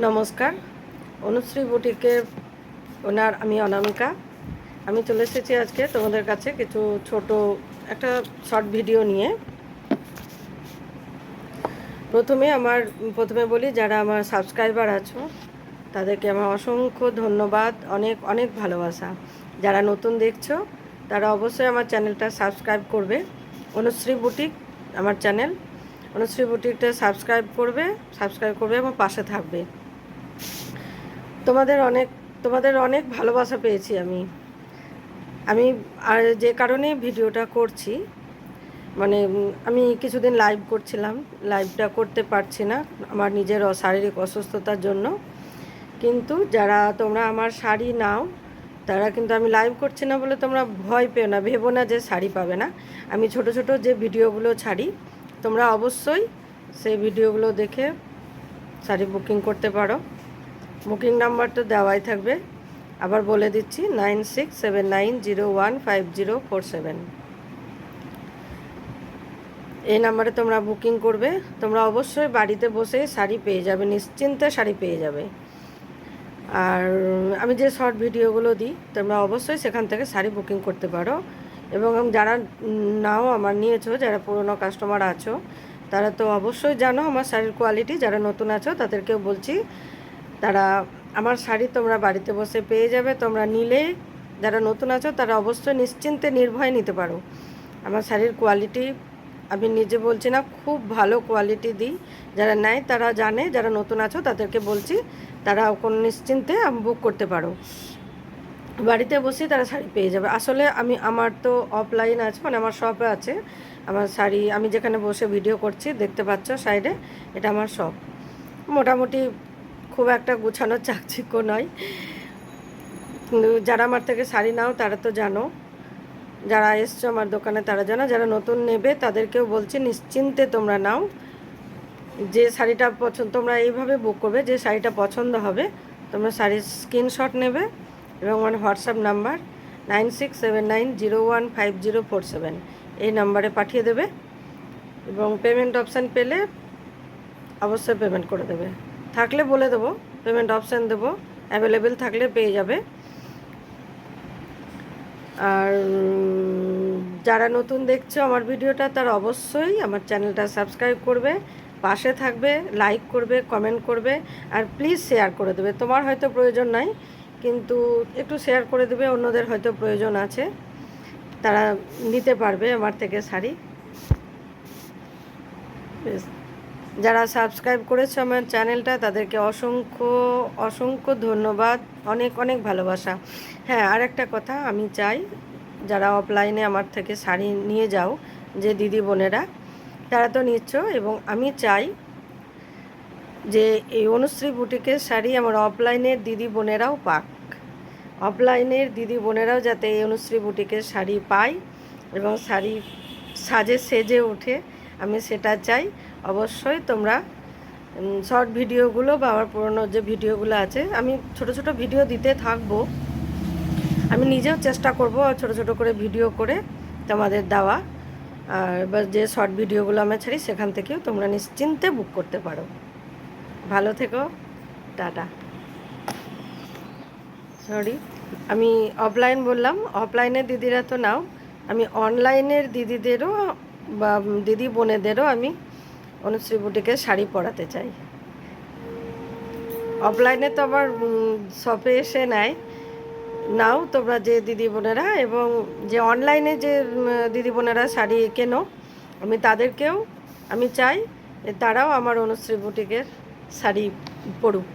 নমস্কার। অনুশ্রী বুটিকের ওনার আমি অনামিকা। আমি চলে এসেছি আজকে তোমাদের কাছে কিছু ছোট একটা শর্ট ভিডিও নিয়ে। প্রথমে বলি, যারা আমার সাবস্ক্রাইবার আছো তাদেরকে আমার অসংখ্য ধন্যবাদ, অনেক অনেক ভালোবাসা। যারা নতুন দেখছো তারা অবশ্যই আমার চ্যানেলটা সাবস্ক্রাইব করবে। অনুশ্রী বুটিক আমার চ্যানেল, অনুশ্রী বুটিকটা সাবস্ক্রাইব করবে এবং পাশে থাকবে। তোমাদের অনেক ভালোবাসা পেয়েছি আমি আর যে কারণে ভিডিওটা করছি, মানে আমি কিছুদিন লাইভ করছিলাম, লাইভটা করতে পারছি না আমার নিজের শারীরিক অসুস্থতার জন্য। কিন্তু যারা তোমরা আমার শাড়ি নাও তারা কিন্তু, আমি লাইভ করছি না বলে তোমরা ভয় পেও না, ভেবো না যে শাড়ি পাবে না। আমি ছোট ছোট যে ভিডিওগুলো ছাড়ি তোমরা অবশ্যই সেই ভিডিওগুলো দেখে শাড়ি বুকিং করতে পারো। বুকিং নাম্বারটা দেওয়াই থাকবে, আবার বলে দিচ্ছি 9679015047। এই নাম্বারে তোমরা বুকিং করবে। তোমরা অবশ্যই বাড়িতে বসে শাড়ি পেয়ে যাবে, নিশ্চিন্তে শাড়ি পেয়ে যাবে। আর আমি যে শর্ট ভিডিওগুলো দিই তোমরা অবশ্যই সেখান থেকে শাড়ি বুকিং করতে পারো। এবং যারা নাও আমার নিয়েছো, যারা পুরনো কাস্টমার আছো তারা তো অবশ্যই জানো আমার শাড়ির কোয়ালিটি। যারা নতুন আছো তাদেরকেও বলছি, তারা আমার শাড়ি তোমরা বাড়িতে বসে পেয়ে যাবে। তোমরা নিলে, যারা নতুন আছো তারা অবশ্যই নিশ্চিন্তে নির্ভয়ে নিতে পারো। আমার শাড়ির কোয়ালিটি আমি নিজে বলছি না, খুব ভালো কোয়ালিটি দিই। যারা নেয় তারা জানে, যারা নতুন আছো তাদেরকে বলছি তারা কোনো নিশ্চিন্তে বুক করতে পারো। বাড়িতে বসেই তারা শাড়ি পেয়ে যাবে। আসলে আমার তো অফলাইন আছে, মানে আমার শপে আছে আমার শাড়ি। আমি যেখানে বসে ভিডিও করছি দেখতে পাচ্ছ সাইডে, এটা আমার শপ। মোটামুটি খুব একটা গুছানো চাকচিক্য নয়, কিন্তু যারা আমার থেকে শাড়ি নাও তারা তো জানো, যারা এসছো আমার দোকানে তারা জানো। যারা নতুন নেবে তাদেরকেও বলছি নিশ্চিন্তে তোমরা নাও। যে শাড়িটা পছন্দ, তোমরা এইভাবে বুক করবে, যে শাড়িটা পছন্দ হবে তোমরা শাড়ির স্ক্রিনশট নেবে এবং আমার হোয়াটসঅ্যাপ নাম্বার 9679015047 এই নাম্বারে পাঠিয়ে দেবে। এবং পেমেন্ট অপশান পেলে অবশ্যই পেমেন্ট করে দেবে। থাকলে বলে দেবো, পেমেন্ট অপশান দেবো, অ্যাভেলেবেল থাকলে পেয়ে যাবে। আর যারা নতুন দেখছো আমার ভিডিওটা তারা অবশ্যই আমার চ্যানেলটা সাবস্ক্রাইব করবে, পাশে থাকবে, লাইক করবে, কমেন্ট করবে, আর প্লিজ শেয়ার করে দেবে। তোমার হয়তো প্রয়োজন নাই, কিন্তু একটু শেয়ার করে দেবে, অন্যদের হয়তো প্রয়োজন আছে, তারা নিতে পারবে আমার থেকে শাড়ি। যারা সাবস্ক্রাইব করেছো আমার চ্যানেলটা তাদেরকে অসংখ্য অসংখ্য ধন্যবাদ, অনেক অনেক ভালোবাসা। হ্যাঁ, আর একটা কথা আমি চাই, যারা অফলাইনে আমার থেকে শাড়ি নিয়ে যাও, যে দিদি বোনেরা তারা তো নিচ্ছ, এবং আমি চাই যে এই অনুশ্রী বুটিকের শাড়ি আমার অফলাইনের দিদি বোনেরাও পাক। অফলাইনের দিদি বোনেরাও যাতে এই অনুশ্রী বুটিকের শাড়ি পায় এবং শাড়ি সেজে ওঠে, আমি সেটা চাই। অবশ্যই তোমরা শর্ট ভিডিওগুলো বা আমার পুরনো যে ভিডিওগুলো আছে, আমি ছোট ছোট ভিডিও দিতে থাকবো। আমি নিজেও চেষ্টা করব ছোট ছোট করে ভিডিও করে তোমাদের দেওয়া। আর এবার যে শর্ট ভিডিওগুলো আমি ছাড়ি সেখান থেকেও তোমরা নিশ্চিন্তে বুক করতে পারো। ভালো থেকো, টাটা। সরি, আমি অফলাইন বললাম, অফলাইনের দিদিরা তো নাও, আমি অনলাইনের দিদিদেরও বা দিদি বোনেদেরও আমি অনুশ্রী বুটিকে শাড়ি পরাতে চাই। অফলাইনে তো আবার শপে এসে নাও তোমরা যে দিদি বোনেরা, এবং যে অনলাইনে যে দিদি বোনেরা শাড়ি কেনো, আমি তাদেরকেও আমি চাই তারাও আমার অনুশ্রী বুটিকের শাড়ি পরুক।